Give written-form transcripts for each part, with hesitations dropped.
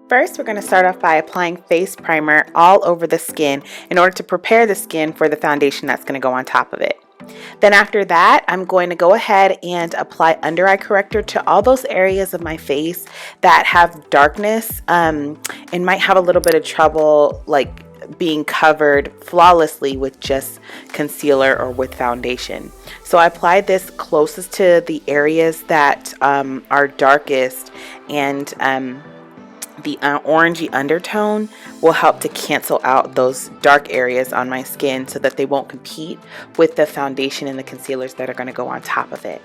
First, we're going to start off by applying face primer all over the skin in order to prepare the skin for the foundation that's going to go on top of it. Then after that, I'm going to go ahead and apply under eye corrector to all those areas of my face that have darkness and might have a little bit of trouble like being covered flawlessly with just concealer or with foundation. So I applied this closest to the areas that are darkest, and the orangey undertone will help to cancel out those dark areas on my skin so that they won't compete with the foundation and the concealers that are going to go on top of it.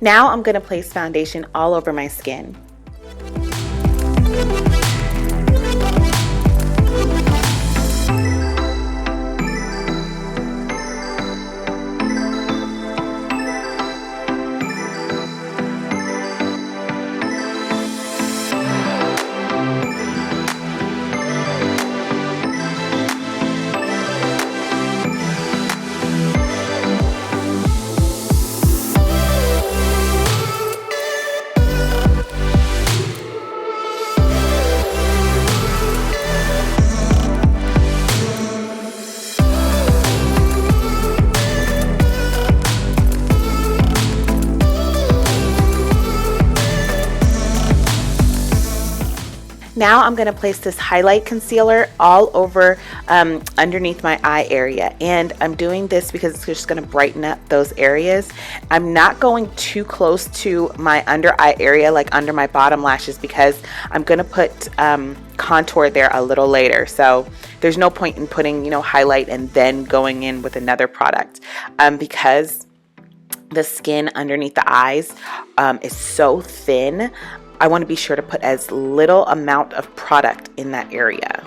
Now I'm going to place foundation all over my skin. Now I'm going to place this highlight concealer all over underneath my eye area, and I'm doing this because it's just going to brighten up those areas. I'm not going too close to my under eye area, like under my bottom lashes, because I'm going to put contour there a little later. So there's no point in putting, highlight and then going in with another product because the skin underneath the eyes is so thin. I want to be sure to put as little amount of product in that area.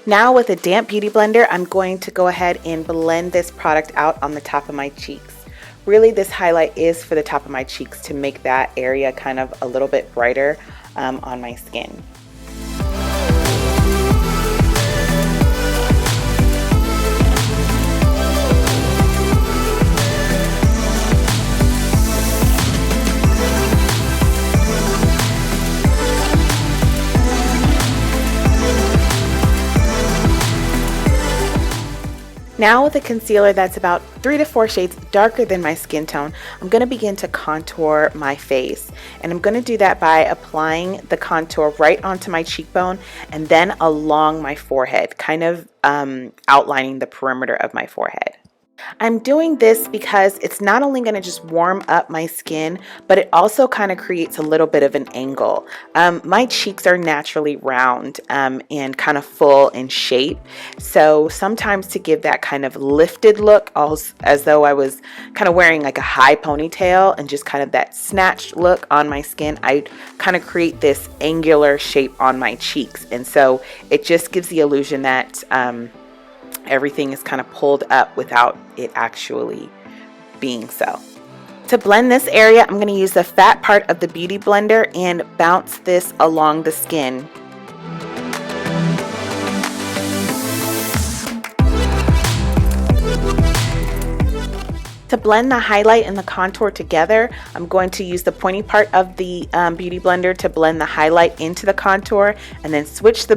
Now with a damp beauty blender, I'm going to go ahead and blend this product out on the top of my cheeks. Really, this highlight is for the top of my cheeks to make that area kind of a little bit brighter on my skin. Now with a concealer that's about 3 to 4 shades darker than my skin tone, I'm going to begin to contour my face. And I'm going to do that by applying the contour right onto my cheekbone and then along my forehead, kind of outlining the perimeter of my forehead. I'm doing this because it's not only going to just warm up my skin, but it also kind of creates a little bit of an angle. My cheeks are naturally round and kind of full in shape. So sometimes to give that kind of lifted look, as though I was kind of wearing like a high ponytail and just kind of that snatched look on my skin, I kind of create this angular shape on my cheeks. And so it just gives the illusion that everything is kind of pulled up without it actually being so. To blend this area, I'm going to use the fat part of the beauty blender and bounce this along the skin. To blend the highlight and the contour together, I'm going to use the pointy part of the beauty blender to blend the highlight into the contour, and then switch the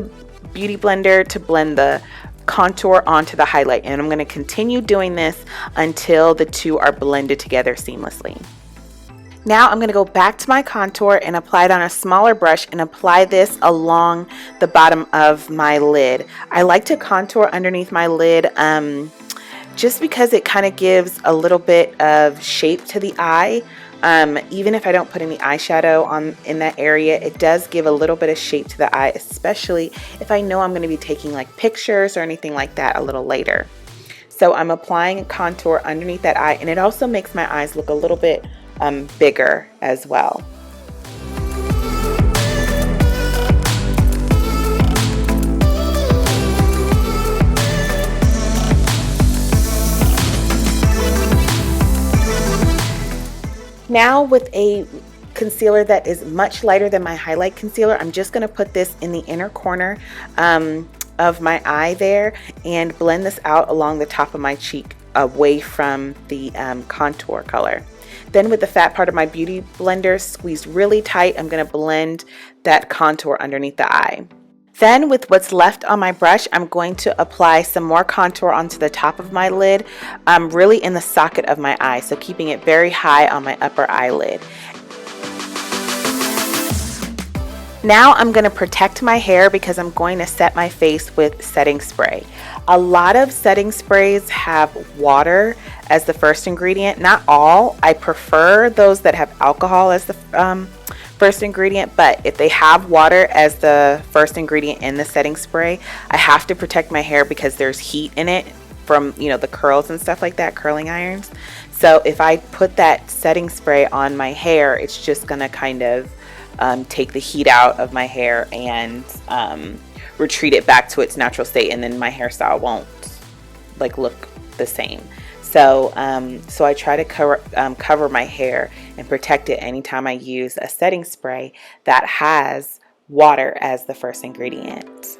beauty blender to blend the contour onto the highlight, and I'm going to continue doing this until the two are blended together seamlessly. Now I'm going to go back to my contour and apply it on a smaller brush and apply this along the bottom of my lid. I like to contour underneath my lid just because it kind of gives a little bit of shape to the eye. Even if I don't put any eyeshadow in that area, it does give a little bit of shape to the eye, especially if I know I'm going to be taking like pictures or anything like that a little later. So I'm applying contour underneath that eye, and it also makes my eyes look a little bit bigger as well. Now with a concealer that is much lighter than my highlight concealer. I'm just going to put this in the inner corner of my eye there and blend this out along the top of my cheek away from the contour color. Then with the fat part of my beauty blender squeezed really tight, I'm going to blend that contour underneath the eye. Then with what's left on my brush, I'm going to apply some more contour onto the top of my lid, really in the socket of my eye, so keeping it very high on my upper eyelid. Now I'm going to protect my hair because I'm going to set my face with setting spray. A lot of setting sprays have water as the first ingredient. Not all. I prefer those that have alcohol as the first ingredient, but if they have water as the first ingredient in the setting spray, I have to protect my hair because there's heat in it from, you know, the curls and stuff like that, curling irons. So if I put that setting spray on my hair, it's just gonna kind of take the heat out of my hair and retreat it back to its natural state, and then my hairstyle won't like look the same. So so I try to cover my hair and protect it anytime I use a setting spray that has water as the first ingredient.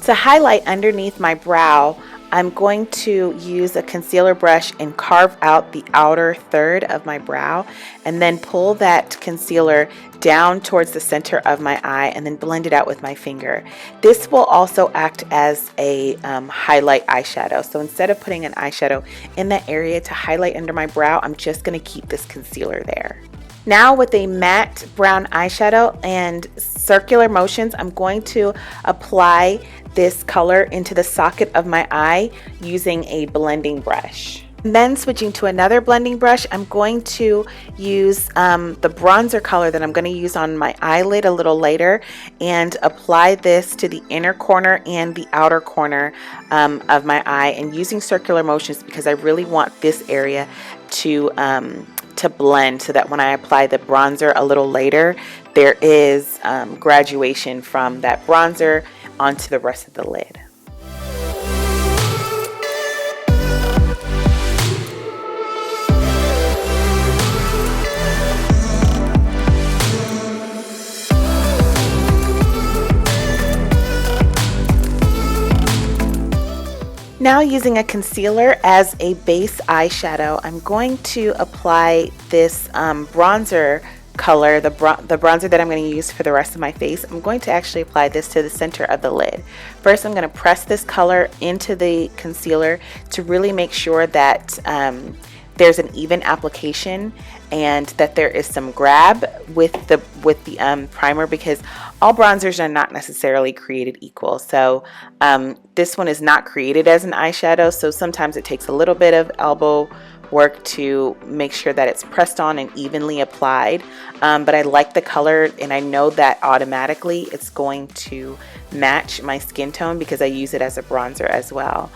To highlight underneath my brow, I'm going to use a concealer brush and carve out the outer third of my brow and then pull that concealer down towards the center of my eye and then blend it out with my finger. This will also act as a highlight eyeshadow. So instead of putting an eyeshadow in that area to highlight under my brow, I'm just going to keep this concealer there. Now with a matte brown eyeshadow and circular motions, I'm going to apply this color into the socket of my eye using a blending brush. And then switching to another blending brush, I'm going to use the bronzer color that I'm going to use on my eyelid a little later and apply this to the inner corner and the outer corner of my eye, and using circular motions because I really want this area to blend so that when I apply the bronzer a little later, there is graduation from that bronzer onto the rest of the lid. Now using a concealer as a base eyeshadow, I'm going to apply this bronzer color, the bronzer that I'm going to use for the rest of my face. I'm going to actually apply this to the center of the lid. First, I'm going to press this color into the concealer to really make sure that there's an even application and that there is some grab with the primer, because all bronzers are not necessarily created equal. So this one is not created as an eyeshadow, so sometimes it takes a little bit of elbow work to make sure that it's pressed on and evenly applied, but I like the color and I know that automatically it's going to match my skin tone because I use it as a bronzer as well.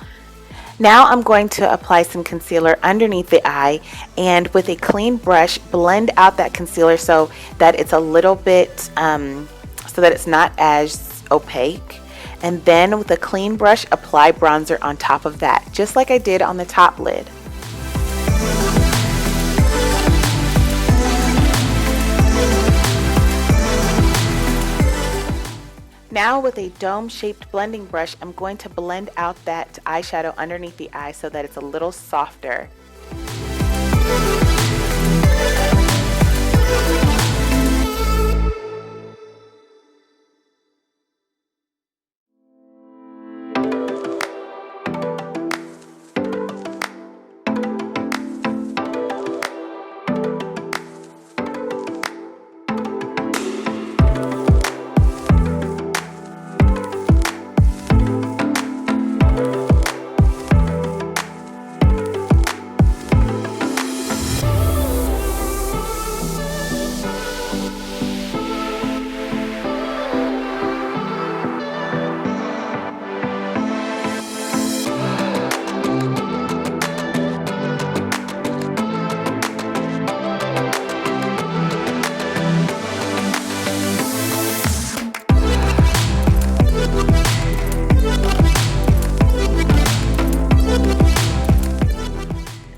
Now I'm going to apply some concealer underneath the eye and with a clean brush blend out that concealer so that it's a little bit so that it's not as opaque, and then with a clean brush apply bronzer on top of that, just like I did on the top lid. Now with a dome-shaped blending brush, I'm going to blend out that eyeshadow underneath the eye so that it's a little softer.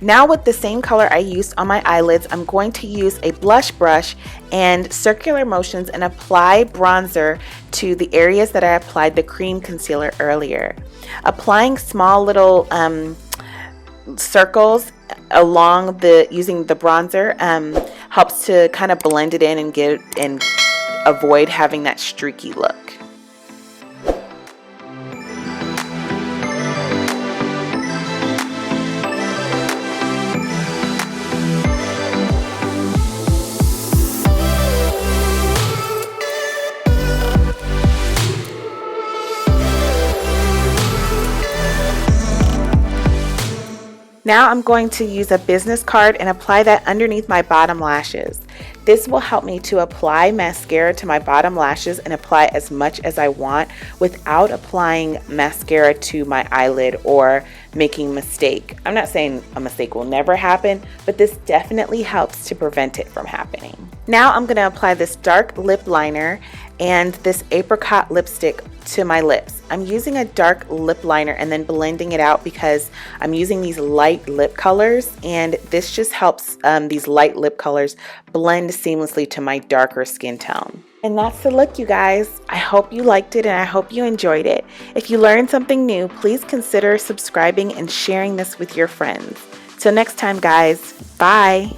Now with the same color I used on my eyelids, I'm going to use a blush brush and circular motions and apply bronzer to the areas that I applied the cream concealer earlier. Applying small little circles along using the bronzer helps to kind of blend it in and avoid having that streaky look. Now I'm going to use a business card and apply that underneath my bottom lashes. This will help me to apply mascara to my bottom lashes and apply as much as I want without applying mascara to my eyelid or making a mistake. I'm not saying a mistake will never happen, but this definitely helps to prevent it from happening. Now I'm going to apply this dark lip liner and this apricot lipstick to my lips. I'm using a dark lip liner and then blending it out because I'm using these light lip colors, and this just helps these light lip colors blend seamlessly to my darker skin tone. And that's the look, you guys. I hope you liked it and I hope you enjoyed it. If you learned something new, please consider subscribing and sharing this with your friends. Till next time, guys. Bye.